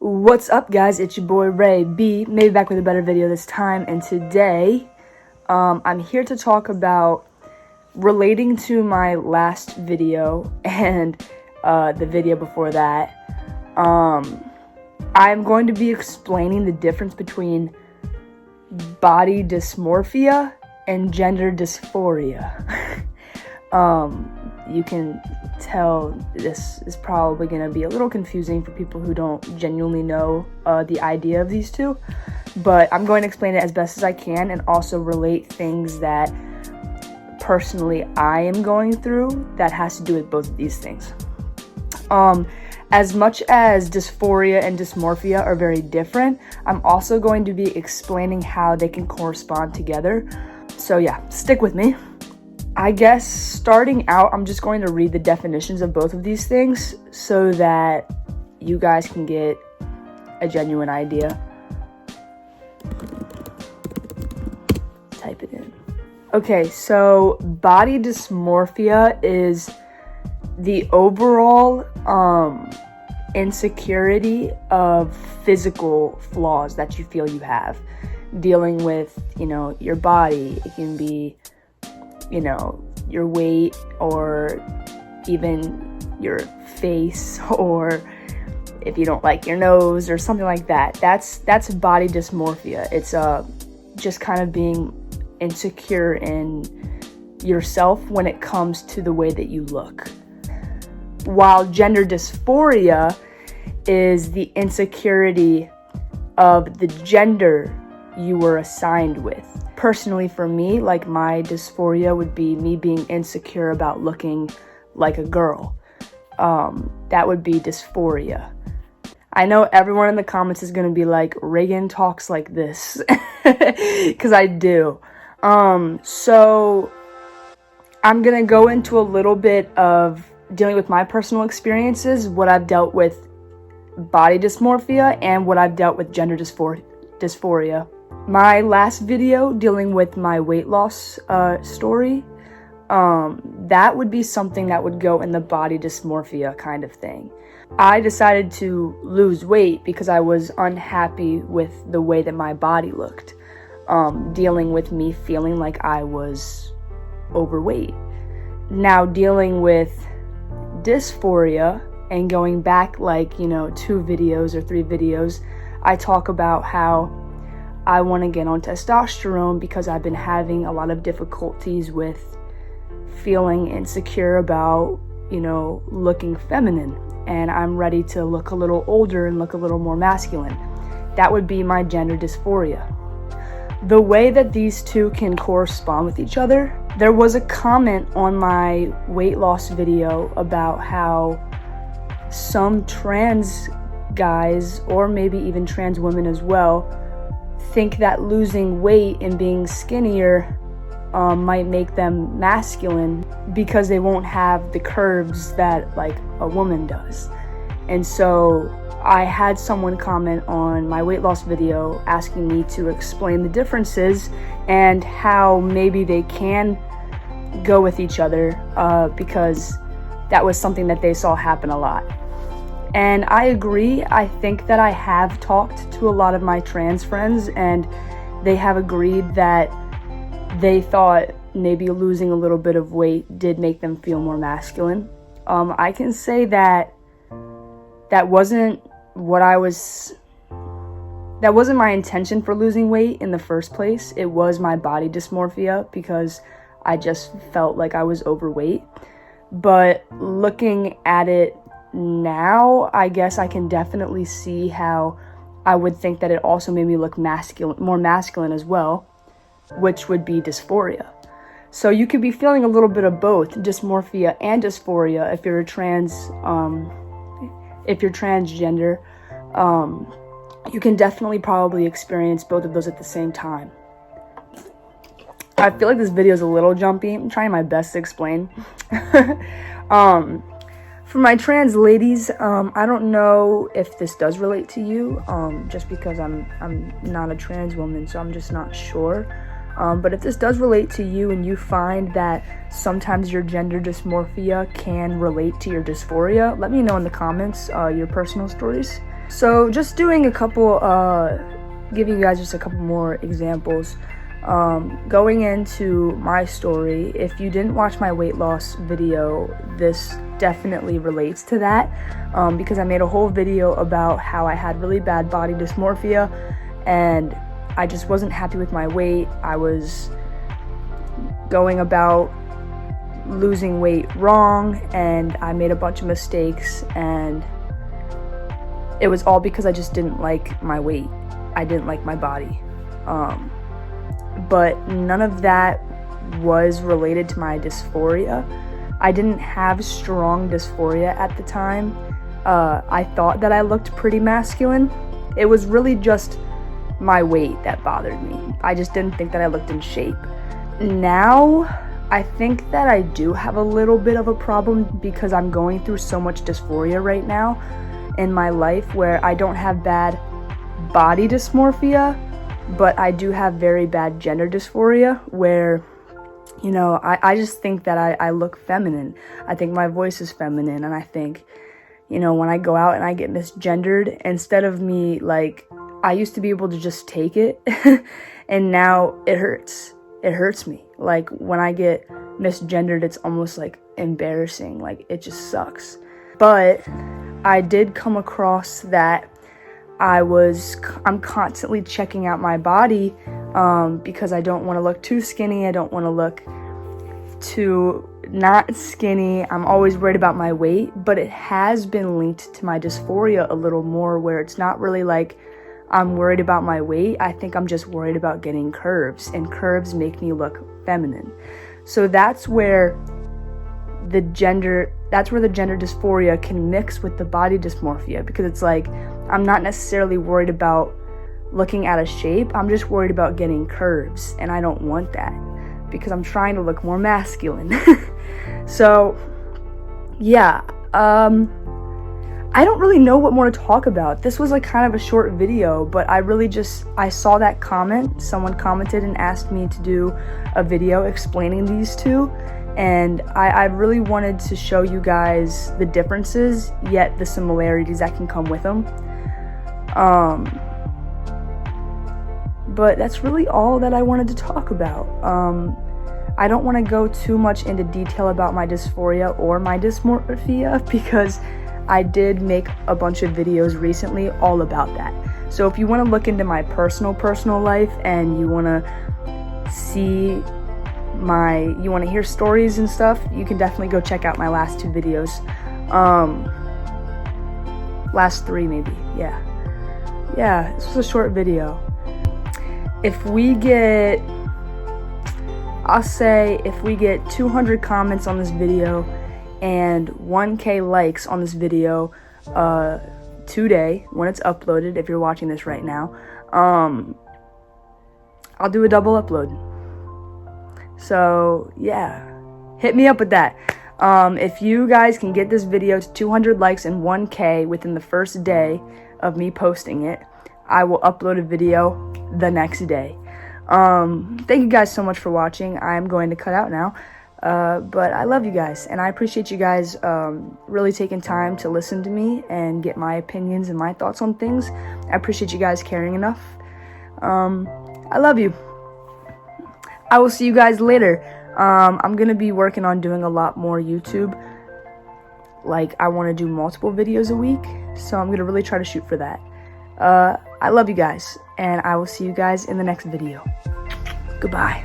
What's up, guys? It's your boy Ray B, maybe back with a better video this time, and today I'm here to talk about relating to my last video and the video before that. I'm going to be explaining the difference between body dysmorphia and gender dysphoria. You can tell this is probably going to be a little confusing for people who don't genuinely know the idea of these two, but I'm going to explain it as best as I can and also relate things that personally I am going through that has to do with both of these things. As much as dysphoria and dysmorphia are very different, I'm also going to be explaining how they can correspond together. So yeah, stick with me. I guess starting out, I'm just going to read the definitions of both of these things so that you guys can get a genuine idea. Type it in. Okay, so body dysmorphia is the overall insecurity of physical flaws that you feel you have. Dealing with, your body. It can be your weight, or even your face, or if you don't like your nose or something like that. That's body dysmorphia. It's just kind of being insecure in yourself when it comes to the way that you look. While gender dysphoria is the insecurity of the gender you were assigned with. Personally, for me, like, my dysphoria would be me being insecure about looking like a girl. That would be dysphoria. I know everyone in the comments is going to be like, Raegan talks like this, because I do. So I'm going to go into a little bit of dealing with my personal experiences, what I've dealt with body dysmorphia, and what I've dealt with gender dysphoria. My last video dealing with my weight loss story, that would be something that would go in the body dysmorphia kind of thing. I decided to lose weight because I was unhappy with the way that my body looked, dealing with me feeling like I was overweight. Now, dealing with dysphoria and going back 2 videos or 3 videos, I talk about how I want to get on testosterone because I've been having a lot of difficulties with feeling insecure about, looking feminine, and I'm ready to look a little older and look a little more masculine. That would be my gender dysphoria. The way that these two can correspond with each other, there was a comment on my weight loss video about how some trans guys, or maybe even trans women as well, think that losing weight and being skinnier might make them masculine because they won't have the curves that a woman does. And so I had someone comment on my weight loss video asking me to explain the differences and how maybe they can go with each other because that was something that they saw happen a lot. And I agree. I think that I have talked to a lot of my trans friends, and they have agreed that they thought maybe losing a little bit of weight did make them feel more masculine. I can say that wasn't my intention for losing weight in the first place. It was my body dysmorphia because I just felt like I was overweight. But looking at it now, I guess I can definitely see how I would think that it also made me look more masculine as well, which would be dysphoria. So you could be feeling a little bit of both, dysmorphia and dysphoria, if you're transgender. You can definitely probably experience both of those at the same time. I feel like this video is a little jumpy. I'm trying my best to explain. For my trans ladies, I don't know if this does relate to you, just because I'm not a trans woman, so I'm just not sure. But if this does relate to you and you find that sometimes your gender dysmorphia can relate to your dysphoria, let me know in the comments your personal stories. So just doing a couple, giving you guys just a couple more examples. Going into my story, if you didn't watch my weight loss video, this definitely relates to that, because I made a whole video about how I had really bad body dysmorphia and I just wasn't happy with my weight. I was going about losing weight wrong and I made a bunch of mistakes, and it was all because I just didn't like my weight. I didn't like my body. But none of that was related to my dysphoria. I didn't have strong dysphoria at the time. I thought that I looked pretty masculine. It was really just my weight that bothered me. I just didn't think that I looked in shape. Now, I think that I do have a little bit of a problem because I'm going through so much dysphoria right now in my life, where I don't have bad body dysmorphia, but I do have very bad gender dysphoria, where, you know, I just think that I look feminine. I think my voice is feminine, and I think, you know, when I go out and I get misgendered, instead of me, like, I used to be able to just take it, and now it hurts. It hurts me. Like, when I get misgendered, it's almost, like, embarrassing. Like, it just sucks. But I did come across that I'm constantly checking out my body, because I don't want to look too skinny. I don't want to look too not skinny. I'm always worried about my weight, but it has been linked to my dysphoria a little more, where it's not really like I'm worried about my weight. I think I'm just worried about getting curves, and curves make me look feminine. So that's where the gender dysphoria can mix with the body dysmorphia, because it's like, I'm not necessarily worried about looking out of shape. I'm just worried about getting curves, and I don't want that because I'm trying to look more masculine. So, yeah, I don't really know what more to talk about. This was like kind of a short video, but I saw that comment. Someone commented and asked me to do a video explaining these two, and I really wanted to show you guys the differences, yet the similarities that can come with them. But that's really all that I wanted to talk about. I don't want to go too much into detail about my dysphoria or my dysmorphia, because I did make a bunch of videos recently all about that. So if you want to look into my personal life, and you want to see you want to hear stories and stuff, you can definitely go check out my last two videos. Last three maybe, yeah, this was a short video. If we get 200 comments on this video and 1K likes on this video today, when it's uploaded, if you're watching this right now, I'll do a double upload. So yeah, hit me up with that. If you guys can get this video to 200 likes and 1K within the first day of me posting it, I will upload a video the next day. Thank you guys so much for watching. I'm going to cut out now. But I love you guys, and I appreciate you guys really taking time to listen to me and get my opinions and my thoughts on things. I appreciate you guys caring enough. I love you. I will see you guys later. I'm gonna be working on doing a lot more YouTube. Like, I want to do multiple videos a week, so I'm gonna really try to shoot for that. I love you guys, and I will see you guys in the next video. Goodbye.